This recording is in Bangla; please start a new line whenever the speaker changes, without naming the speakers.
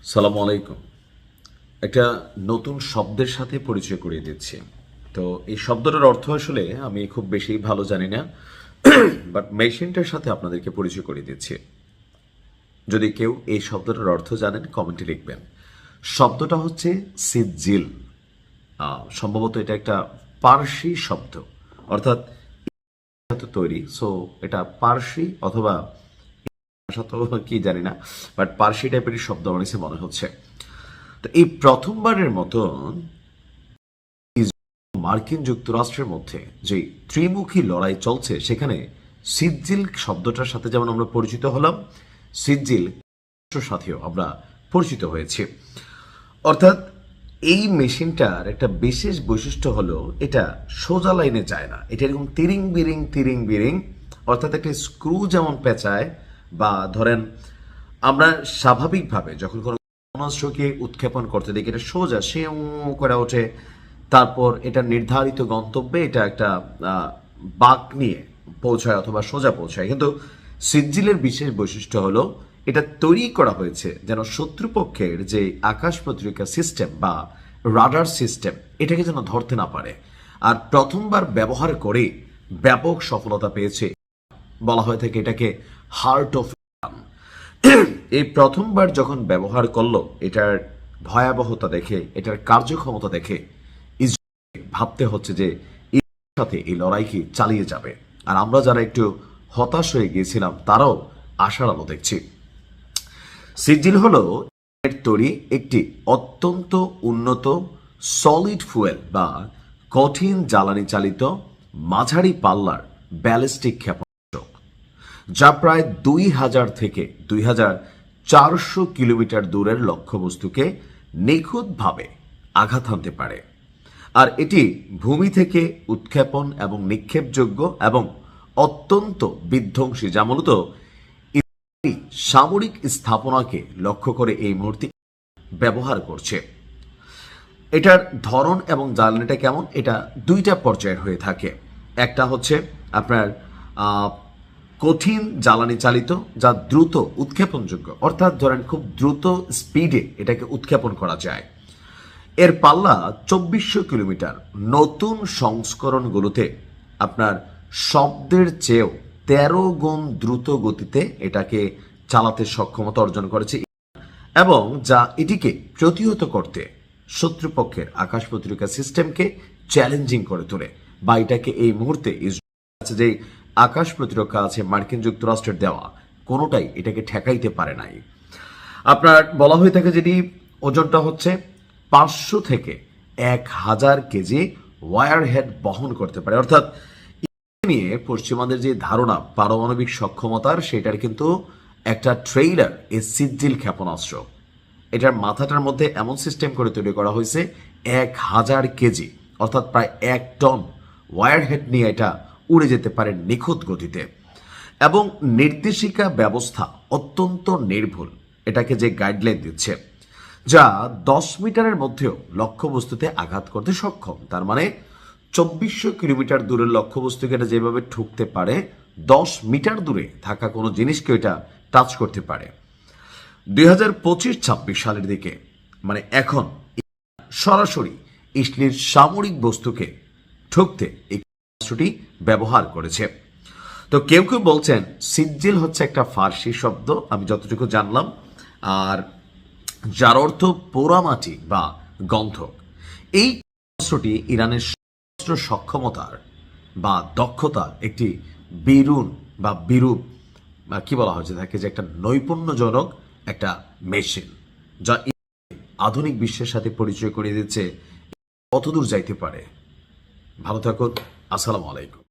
সালামু আলাইকুম। একটা নতুন শব্দের সাথে পরিচয় করিয়ে দিচ্ছি। তো এই শব্দটার অর্থ আসলে আমি খুব বেশি ভালো জানি না, বাট মেশিনটার সাথে আপনাদেরকে পরিচয় করিয়ে দিচ্ছি। যদি কেউ এই শব্দটার অর্থ জানেন কমেন্টে লিখবেন। শব্দটা হচ্ছে সিজিল। সম্ভবত এটা একটা পার্সি শব্দ, অর্থাৎ তৈরি। সো এটা পার্সি অথবা ভাষা তো কি জানি না, বাট পার্সি টাইপের শব্দ আমার কাছে মনে হচ্ছে। তো এই প্রথমবারের মতন মার্কিন যুক্তরাষ্ট্রের মধ্যে যে ত্রিমুখী লড়াই চলছে, সেখানে সিজিল শব্দটার সাথে যেমন আমরা পরিচিত হলাম, সিজিল সাথেও আমরা পরিচিত হয়েছি। অর্থাৎ এই মেশিনটার একটা বিশেষ বৈশিষ্ট্য হলো এটা সোজা লাইনে যায় না, এটা এরকম তিরিং বিরিং, অর্থাৎ একটা স্ক্রু যেমন পেঁচায়, বা ধরেন আমরা স্বাভাবিকভাবে যখন কোনো ক্ষেপণাস্ত্রকে উৎক্ষেপণ করতে দেখি এটা সোজা সে করে ওঠে, তারপর এটা নির্ধারিত গন্তব্যে এটা একটা বাঁক নিয়ে পৌঁছায় অথবা সোজা পৌঁছায়। কিন্তু সিজিলের বিশেষ বৈশিষ্ট্য হলো এটা তৈরি করা হয়েছে যেন শত্রুপক্ষের যে আকাশ প্রতিরক্ষা সিস্টেম বা রাডার সিস্টেম এটাকে যেন ধরতে না পারে। আর প্রথমবার ব্যবহার করে ব্যাপক সফলতা পেয়েছে। বলা হয়ে থাকে এটাকে হার্ট অফ। এই প্রথমবার যখন ব্যবহার করলো, এটার ভয়াবহতা দেখে, এটার কার্যক্ষমতা দেখে ইসরায়েল ভাবতে হচ্ছে যে এর সাথে এই লড়াই কি চালিয়ে যাবে। আর আমরা যারা একটু হতাশ হয়ে গিয়েছিলাম তারাও আশার আলো দেখছি। সিজিল হলো এর তৈরি একটি অত্যন্ত উন্নত সলিড ফুয়েল বা কঠিন জ্বালানি চালিত মাঝারি পাল্লার ব্যালিস্টিক ক্ষেপণাস্ত্র, যা প্রায় 2000 থেকে 2400 কিলোমিটার দূরের লক্ষ্যবস্তুকে নিখুঁতভাবে আঘাত হানতে পারে। আর এটি ভূমি থেকে উৎক্ষেপণ এবং নিক্ষেপযোগ্য এবং অত্যন্ত বিধ্বংসী, যা মূলত সামরিক স্থাপনাকে লক্ষ্য করে এই মুহূর্তে ব্যবহার করছে। এটার ধরন এবং জ্বালানিটা কেমন, এটা দুইটা পর্যায়ের হয়ে থাকে। একটা হচ্ছে আপনার কঠিন জ্বালানি চালিত, যা দ্রুত উৎক্ষেপণযোগ্য, অর্থাৎ ধরেন খুব দ্রুত স্পিডে এটাকে উৎক্ষেপণ করা যায়। এর পাল্লা 2400 কিলোমিটার। নতুন সংস্করণগুলোতে আপনার শব্দের চেয়েও 13 গুণ দ্রুত গতিতে এটাকে চালাতে সক্ষমতা অর্জন করেছে, এবং যা এটিকে প্রতিহত করতে শত্রুপক্ষের আকাশ প্রতিরক্ষা সিস্টেমকে চ্যালেঞ্জিং করে তোলে। বা এটাকে এই মুহূর্তে ইসরায়েল যে আকাশ প্রতিরক্ষা আছে মার্কিন যুক্তরাষ্ট্রের দেওয়া, কোনোটাই এটাকে ঠেকাইতে পারে নাই। আপনার বলা হয়ে থাকে যেটি ওজনটা হচ্ছে 500 থেকে 1000 কেজি ওয়ার হেড বহন করতে পারে। অর্থাৎ নিয়ে পশ্চিমাদের যে ধারণা পারমাণবিক সক্ষমতার, সেটার কিন্তু একটা ট্রেইলার এই সিজিল ক্ষেপণাস্ত্র। এটার মাথাটার মধ্যে এমন সিস্টেম করে তৈরি করা হয়েছে 1000 কেজি, অর্থাৎ প্রায় 1 টন ওয়ার হেড নিয়ে এটা উড়ে যেতে পারে নিখুঁত গতিতে। এবং নির্দেশিকা ব্যবস্থা অত্যন্ত নির্ভুল, এটাকে যে গাইডলাইন দিচ্ছে, যা 10 মিটারের মধ্যেও লক্ষ্যবস্তুতে আঘাত করতে সক্ষম। তার মানে 2400 কিলোমিটার দূরের লক্ষ্যবস্তুকে এটা যেভাবে ঠুকতে পারে, 10 মিটার দূরে থাকা কোনো জিনিসকে এটা টাচ করতে পারে। 2025-26 সালের দিকে, মানে এখন, সরাসরি ইসরায়েলের সামরিক বস্তুকে ঠুকতে এই অস্ত্রটি ব্যবহার করেছে। তো কেউ কেউ বলছেন সিজিল হচ্ছে একটা ফার্সি শব্দ, আমি যতটুকু জানলাম, আর যার অর্থ পোড়ামাটি বা গন্ধক। এই অস্ত্রটি ইরানের অস্ত্র সক্ষমতার বা দক্ষতার একটি বিরূপ কি বলা হয়েছে তাকে, যে একটা নৈপুণ্যজনক একটা মেশিন, যা আধুনিক বিশ্বের সাথে পরিচয় করিয়ে দিচ্ছে কতদূর যাইতে পারে। ভালো থাকুন। আসসালামু আলাইকুম।